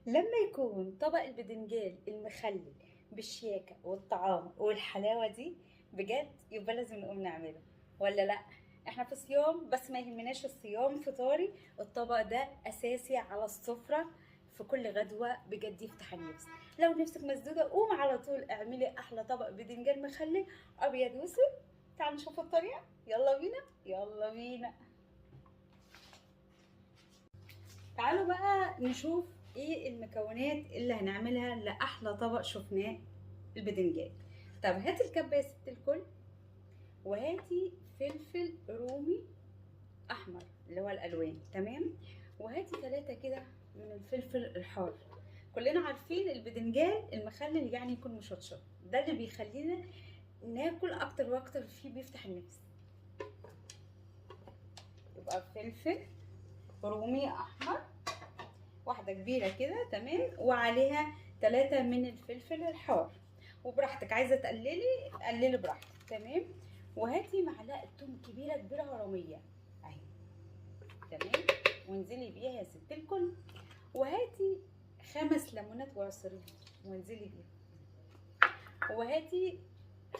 لما يكون طبق البدنجان المخلل بالشياكة والطعام والحلاوة دي بجد يبقى لازم نقوم نعمله، ولا لا؟ احنا في صيام بس ما يهمناش الصيام، فطاري الطبق ده اساسي على السفرة في كل غدوة، بجد يفتح النفس. لو نفسك مسدودة قوم على طول اعملي احلى طبق بدنجان مخلل ابيض واسود. تعالوا نشوف الطريقة، يلا بينا يلا بينا. تعالوا بقى نشوف ايه المكونات اللي هنعملها لأحلى طبق شفناه، البدنجان. طب هاتي الكبة يا ست الكل، وهاتي فلفل رومي احمر اللي هو الالوان، تمام، وهاتي 3 كده من الفلفل الحار. كلنا عارفين البدنجان المخلل يعني يكون مشطشط، ده اللي بيخلينا ناكل اكتر واكتر، فيه بيفتح النفس. يبقى فلفل رومي احمر واحدة كبيرة كده، تمام، وعليها 3 من الفلفل الحار. وبراحتك عايزة تقللي قللي براحتك، تمام. وهاتي معلقة توم كبيرة كبيرة هرمية اهي، تمام، وانزلي بيها يا ست الكل. وهاتي 5 ليمونات وعصريهم وانزلي بيها. وهاتي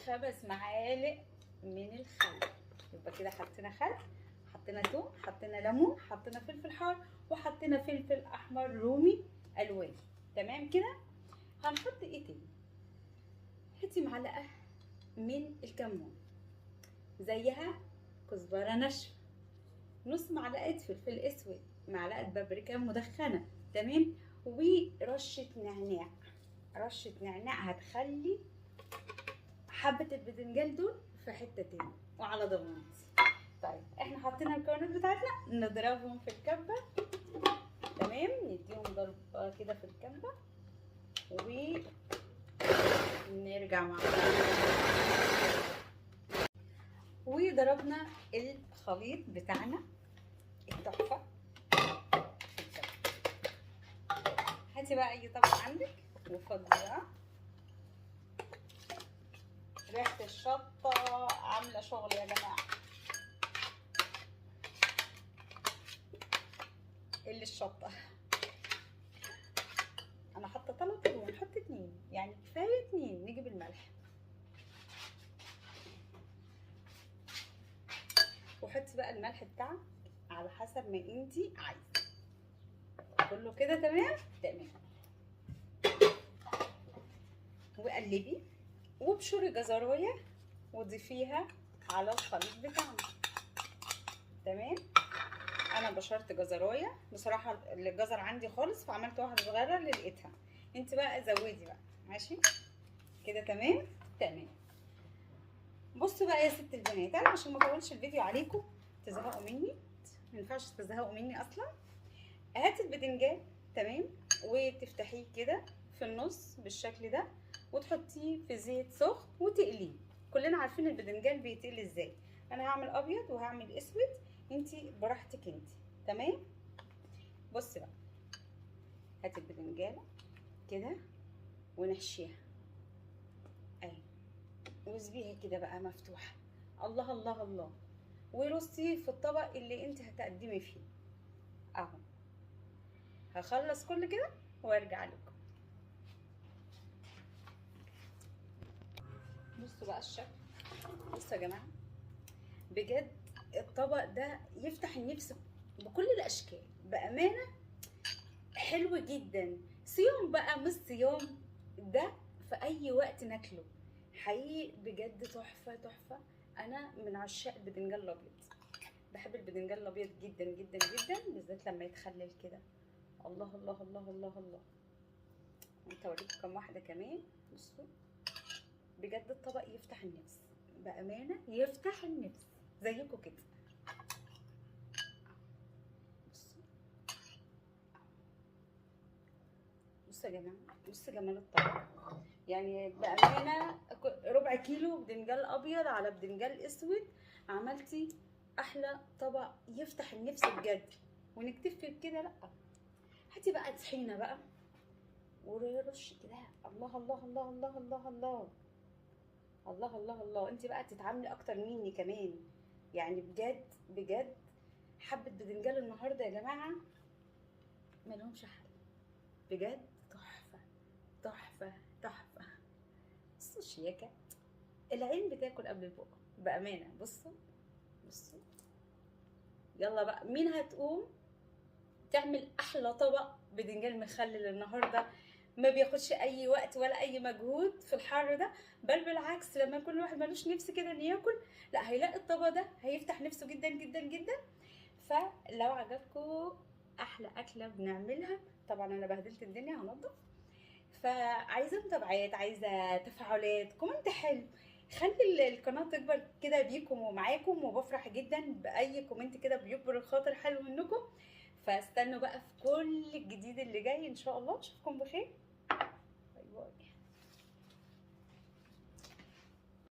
5 معالق من الخل. يبقى كده حطينا خل، حطينا توم، حطينا ليمون، حطينا فلفل حار، وحطينا فلفل احمر رومي الوان، تمام كده. هنحط ايه تاني؟ هاتي معلقه من الكمون، زيها كزبره ناشفه، نص معلقه فلفل اسود، معلقه بابريكا مدخنه، تمام، ورشه نعناع. رشه نعناع هتخلي حبه البدنجان دول في حته تاني وعلى ضمانتي. طيب احنا حطينا المكونات بتاعتنا، نضربهم في الكبه، تمام، نديهم ضربه كده في الكبه ونرجع مع بعض. وضربنا الخليط بتاعنا التحفه في الكبه. هاتي بقى اي طبق عندك وفضيها. ريحه الشطه عامله شغل يا جماعه. اللي الشطه انا حاطه 3 ونحط 2، يعني كفايه 2. نجيب الملح وحطي بقى الملح بتاعك على حسب ما انتي عايزه. كله كده تمام تمام. وقلبي وابشري جزرايه وضيفيها على الخليط بتاعنا، تمام. انا بشرت جزرايه بصراحه، الجزر عندي خالص فعملت واحده صغيره اللي لقيتها، انت بقى زودي بقى، ماشي كده تمام تمام. بصوا بقى يا ست البنات، انا عشان ما اطولش الفيديو عليكم تزهقوا مني، ما ينفعش تزهقوا مني اصلا. هاتي البدنجان، تمام، وتفتحيه كده في النص بالشكل ده، وتحطيه في زيت سخن وتقليه. كلنا عارفين البدنجان بيتقلي ازاي. انا هعمل ابيض وهعمل اسود، انتي براحتك انتي، تمام. بصي بقى، هاتي البدنجانه كده ونحشيها اهي، واسيبيها كده بقى مفتوحه. الله الله الله. ورصي في الطبق اللي انت هتقدمي فيه اهو. هخلص كل كده وارجع لكم. بصوا بقى الشكل، بصوا يا جماعه، بجد الطبق ده يفتح النفس بكل الاشكال، بامانه حلو جدا. صيام بقى مش صيام، ده في اي وقت ناكله حقيقي بجد تحفه تحفه. انا من عشاق البدنجان الابيض، بحب البدنجان الابيض جدا جدا جدا، بالذات لما يتخلل كده. الله الله الله الله الله. انت اوريكم كام واحده كمان. بصوا بجد الطبق يفتح النفس، بامانه يفتح النفس زيكم كده. بصوا بصوا يا جماعه، بصوا جمال الطبق، يعني بامانه ربع كيلو بدنجان ابيض على بدنجان اسود، عملتي احلى طبق يفتح النفس بجد. ونكتفي بكده؟ لا، هاتي بقى طحينه بقى ورش كده. الله الله الله الله الله الله الله الله الله. انت بقى تتعاملي اكتر مني كمان، يعني بجد بجد حبه بدنجان النهارده يا جماعه ملهمش حل. بجد تحفه تحفه تحفه. بصوا الشياكه، العين بتاكل قبل البق بامانه. بصوا بصوا. يلا بقى، مين هتقوم تعمل احلى طبق بدنجان مخلل النهارده؟ ما بياخدش اي وقت ولا اي مجهود في الحر ده، بل بالعكس لما يكون الواحد ملوش نفس كده ان ياكل، لا هيلاقي الطبق ده هيفتح نفسه جدا جدا جدا. فلو عجبكم احلى اكله بنعملها، طبعا انا بهدلت الدنيا هنضف، فعايزه متابعات، عايزه تفاعلات، كومنت حلو، خلي القناه تكبر كده بيكم ومعاكم، وبفرح جدا باي كومنت كده بيكبر الخاطر حلو منكم. فاستنوا بقى في كل الجديد اللي جاي ان شاء الله. اشوفكم بخير.